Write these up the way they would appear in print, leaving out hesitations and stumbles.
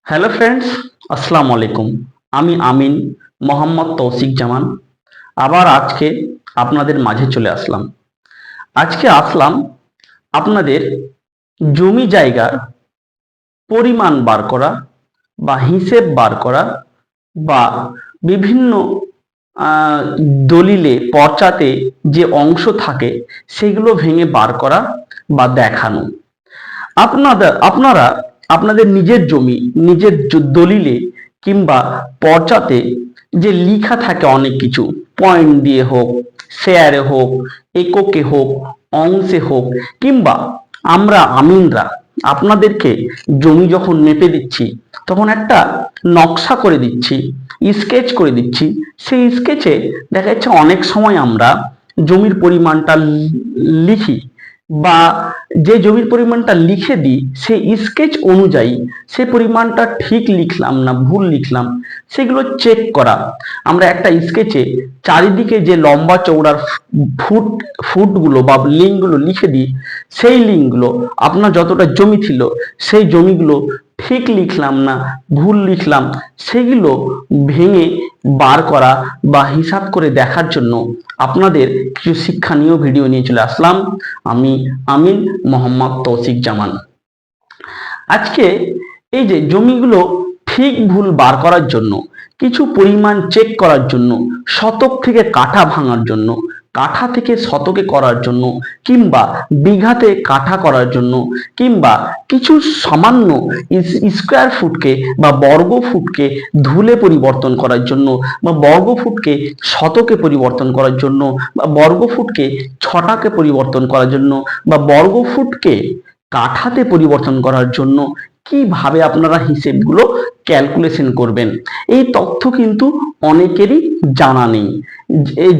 Hello friends, আসসালামু আলাইকুম। আমি আমিন মোহাম্মদ তৌসিক জামান আবার আজকে আপনাদের মাঝে চলে আসলাম। আজকে আসলাম আপনাদের জমি জায়গার পরিমাণ বার করা বা হিসেব বার করা বা বিভিন্ন আহ, দলিলে পর্চাতে যে অংশ থাকে সেগুলো ভেঙে বার করা বা দেখানো। আপনারা আপনাদের নিজের জমি নিজের দলিলে কিংবা পর্চাতে যে লিখা থাকে অনেক কিছু, পয়েন্ট দিয়ে হোক, শেয়ারে হোক, এককে হোক, অংশে হোক, কিংবা আমরা আমিনরা আপনাদেরকে জমি যখন মেপে দিচ্ছি তখন একটা নকশা করে দিচ্ছি, স্কেচ করে দিচ্ছি। সেই স্কেচে দেখা যাচ্ছে অনেক সময় আমরা জমির পরিমাণটা লিখি বা যে জমির পরিমাণটা লিখে দিই সেই স্কেচ অনুযায়ী সে পরিমাণটা ঠিক লিখলাম না ভুল লিখলাম সেগুলো চেক করা। আমরা একটা স্কেচে চারিদিকে যে লম্বা চওড়ার ফুটগুলো বা লিঙ্কগুলো লিখে দিই, সেই লিঙ্কগুলো আপনার যতটা জমি ছিল সেই জমিগুলো ঠিক লিখলাম না ভুল লিখলাম সেগুলো ভেঙে বার করা বা হিসাব করে দেখার জন্য আপনাদের কিছু শিক্ষণীয় ভিডিও নিয়ে চলে আসলাম। আমি আমিন মোহাম্মদ তৌসিক জামান। আজকে এই যে জমিগুলো ঠিক ভুল বার করার জন্য, কিছু পরিমাণ চেক করার জন্য, শতক থেকে কাঠা ভাঙার জন্য, কাঠা থেকে শতকে করার জন্য, কিংবা বিঘাতে কাঠা করার জন্য, কিংবা কিছু সামান্য স্কোয়ার ফুটকে বা বর্গ ফুটকে ধুলে পরিবর্তন করার জন্য, বা বর্গ ফুটকে শতকে পরিবর্তন করার জন্য, বা বর্গ ফুটকে ছটাকে পরিবর্তন করার জন্য, বা বর্গ ফুটকে কাঠাতে পরিবর্তন করার জন্য কিভাবে আপনারা হিসেবগুলো ক্যালকুলেশন করবেন, এই তথ্য কিন্তু অনেকেরই জানা নেই।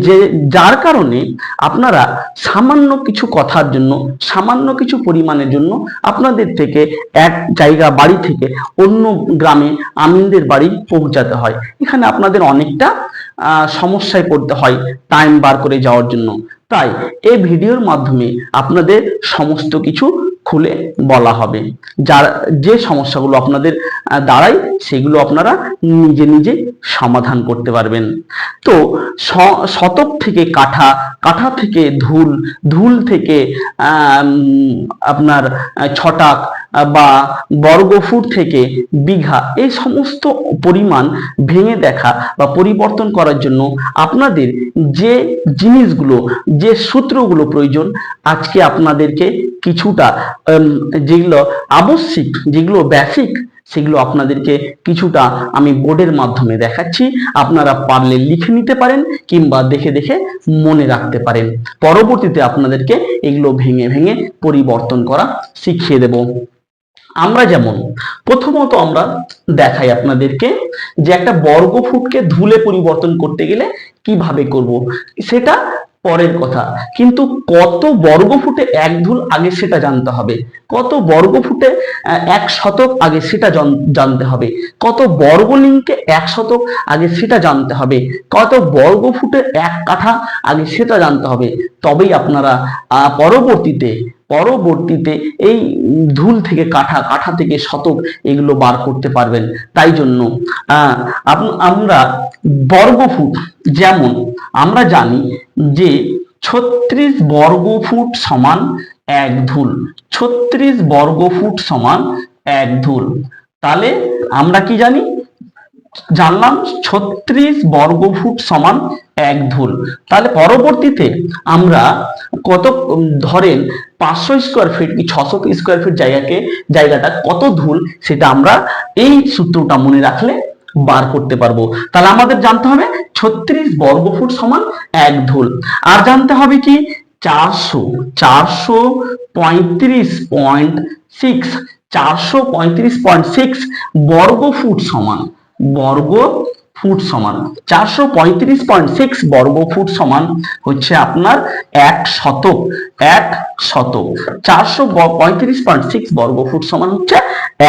যে যার কারণে আপনারা সামান্য কিছু কথার জন্য, সামান্য কিছু পরিমাণের জন্য আপনাদের থেকে এক জায়গা বাড়ি থেকে অন্য গ্রামে আমিনদের বাড়ি পৌঁছাতে হয়। এখানে আপনাদের অনেকটা সমস্যায় পড়তে হয় টাইম বার করে যাওয়ার জন্য। তাই এই ভিডিওর মাধ্যমে আপনাদের সমস্ত কিছু খুলে বলা হবে। যার যে সমস্যাগুলো আপনাদের দাঁড়ায় সেগুলো আপনারা নিজে নিজে সমাধান করতে পারবেন। তো শতক থেকে কাঠা, কাঠা থেকে ধুল, ধুল থেকে আপনার ছটাক বা বর্গ ফুট থেকে বিঘা, এই সমস্ত পরিমাণ ভেঙে দেখা বা পরিবর্তন করার জন্য আপনাদের যে জিনিসগুলো, যে সূত্রগুলো প্রয়োজন, আজকে আপনাদেরকে কিছুটা যেগুলো আবশ্যিক, যেগুলো বেসিক, সেগুলো আপনাদেরকে কিছুটা আমি বোর্ডের মাধ্যমে দেখাচ্ছি। আপনারা পারলে লিখে নিতে পারেন কিংবা দেখে দেখে মনে রাখতে পারেন। পরবর্তীতে আপনাদেরকে এগুলো ভেঙে ভেঙে পরিবর্তন করা শিখিয়ে দেব। আমরা যেমন প্রথমত আমরা দেখাই আপনাদেরকে যে একটা বর্গ ফুটকে ধুলে পরিবর্তন করতে গেলে কিভাবে করব সেটা পরের কথা, কিন্তু কত বর্গ ফুটে এক ধুল আগে সেটা জানতে হবে, কত বর্গ ফুটে এক শতক আগে সেটা জানতে হবে, কত বর্গ লিঙ্কে এক শতক আগে সেটা জানতে হবে, কত বর্গ ফুটে এক কাঠা আগে সেটা জানতে হবে। তবেই আপনারা পরবর্তীতে পরবর্তীতে এই ধুল থেকে কাঠা, কাঠা থেকে শতক এগুলো বার করতে পারবেন। তাই জন্য আমরা বর্গ ফুট, যেমন আমরা জানি যে 36 বর্গ ফুট সমান এক ধুল, 36 বর্গ ফুট সমান এক ধুল। তাহলে আমরা কি জানি, জানলাম 36 বর্গ ফুট সমান এক ধুল। তাহলে পরবর্তীতে আমরা কত ধরেন 500 স্কোয়ার ফিট কি 600 স্কোয়ার ফিট জায়গাটা কত ধুল সেটা আমরা এই সূত্রটা মনে রাখলে বার করতে পারবো। তাহলে আমাদের জানতে হবে 36 বর্গ ফুট সমান এক ধুল। আর জানতে হবে কি 435.6 435.6 বর্গ ফুট সমান, বর্গ ফুট সমান 435.6 বর্গ ফুট সমান হচ্ছে আপনার এক শতক, এক শতক। 435.6 বর্গ ফুট সমান হচ্ছে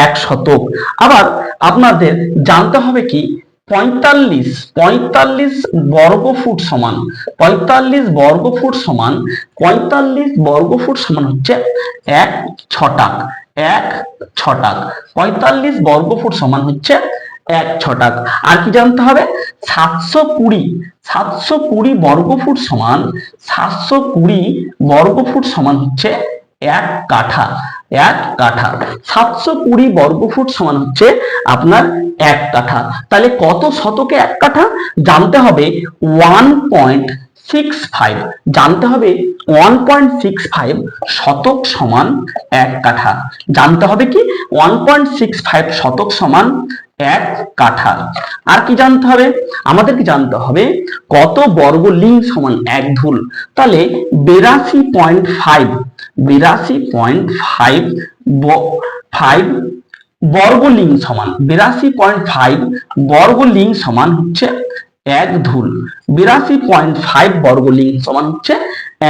এক শতক। আবার আপনাদের জানতে হবে কি 45 বর্গ ফুট সমান, 45 বর্গ ফুট সমান, 45 বর্গ ফুট সমান হচ্ছে এক ছটাক, এক ছটাক। 45 বর্গফুট সমান হচ্ছে এক ছটাক। আর কি জানতে হবে? 720 বর্গফুট সমান 720 বর্গফুট সমান হচ্ছে এক কাঠা। এক কাঠা 720 বর্গফুট সমান হচ্ছে আপনার এক কাঠা। তাহলে কত শতকে এক কাঠা জানতে হবে 1.65। জানতে হবে 1.65 শতক সমান এক কাঠা। জানতে হবে কি 1.65 শতক সমান এক কাঠা। আর কি জানতে হবে? আমাদেরকে জানতে হবে কত বর্গ লিং সমান এক ধুল। তাহলে 82.5 বর্গ লিং সমান 82.5 বর্গ লিং সমান হচ্ছে এক ধুল। 82.5 বর্গ লিং সমান হচ্ছে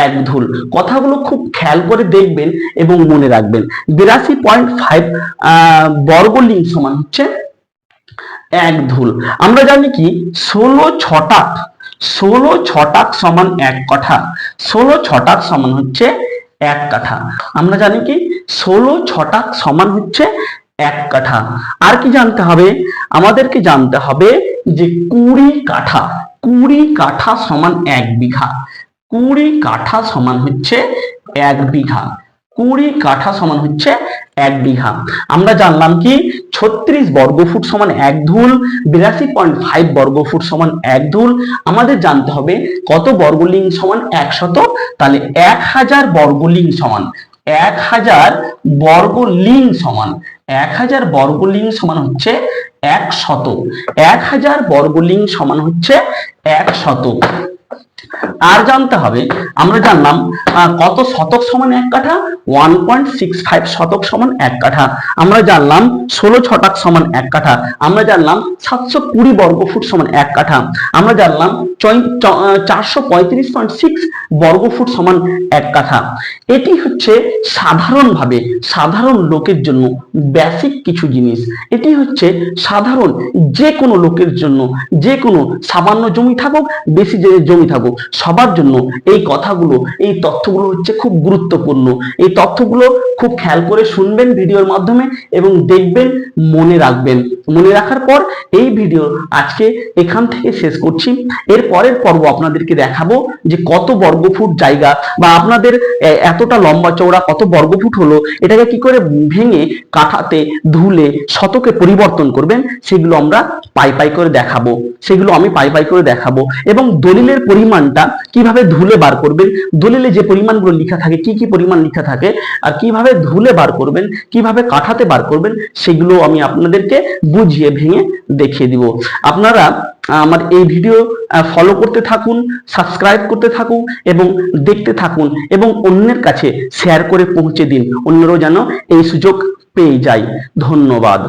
এক ধুল। কথাগুলো খুব খেয়াল করে দেখবেন এবং মনে রাখবেন। 82.5 বর্গ লিং সমান হচ্ছে এক ধুল। আমরা জানি কি 16 ছটাক সমান এক কাঠা। 16 ছটাক সমান হচ্ছে এক কাঠা। আমরা জানি কি 16 ছটাক সমান হচ্ছে এক কাঠা। আর কি জানতে হবে? আমাদেরকে জানতে হবে যে 20 কাঠা সমান এক বিঘা। 20 কাঠা সমান হচ্ছে এক বিঘা। 20 কাঠা সমান হচ্ছে এক বিঘা। আমরা জানলাম কি 36 বর্গফুট সমান এক ধুল, 82.5 বর্গফুট সমান এক ধুল। আমাদের জানতে হবে কত বর্গলিং সমান 100। তাহলে 1000 বর্গলিং সমান 1000 বর্গলিং সমান 1000 বর্গলিং সমান হচ্ছে 100। 1000 বর্গলিং সমান হচ্ছে 100। আর জানতে হবে, আমরা জানলাম কত শতক সমান এক কাঠা, 1.65 শতক সমান এক কাঠা। আমরা জানলাম 16 ছটাক সমান এক কাঠা। আমরা জানলাম 720 বর্গফুট সমান এক কাঠা। আমরা জানলাম 435.6 বর্গফুট সমান এক কাঠা। এটি হচ্ছে সাধারণভাবে সাধারণ লোকের জন্য বেসিক কিছু জিনিস। এটি হচ্ছে সাধারণ যে কোনো লোকের জন্য, যে কোনো সামান্য জমি থাকুক বেশি জমি থাকুক সবার জন্য এই কথাগুলো, এই তথ্যগুলো হচ্ছে খুব গুরুত্বপূর্ণ। এই তথ্যগুলো খুব খেয়াল করে শুনবেন ভিডিওর মাধ্যমে এবং দেখবেন, মনে রাখবেন। মনে রাখার পর এই ভিডিও আজকে এখান থেকে শেষ করছি। এর পরের পর্ব আপনাদেরকে দেখাবো যে কত বর্গফুট জায়গা বা আপনাদের এতটা লম্বা চওড়া কত বর্গফুট হলো, এটাকে কি করে ভেঙে কাঠাতে ধুলে শতকে পরিবর্তন করবেন সেগুলো আমরা পাই করে দেখাবো। সেগুলো আমি পাই করে দেখাবো। এবং দলিলের পরিমাণটা কিভাবে ধুলে বার করবেন, দলিলে যে পরিমাণগুলো লেখা থাকে কি কি পরিমাণ লেখা থাকে, আর কিভাবে ধুলে বার করবেন, কিভাবে কাঠাতে বার করবেন সেগুলো আমি আপনাদেরকে বুঝিয়ে ভেঙে দেখিয়ে দিব। আপনারা আমার এই ভিডিও ফলো করতে থাকুন, সাবস্ক্রাইব করতে থাকুন এবং দেখতে থাকুন এবং অন্যের কাছে শেয়ার করে পৌঁছে দিন, অন্যরাও যেন এই সুযোগ পেয়ে যায়। ধন্যবাদ।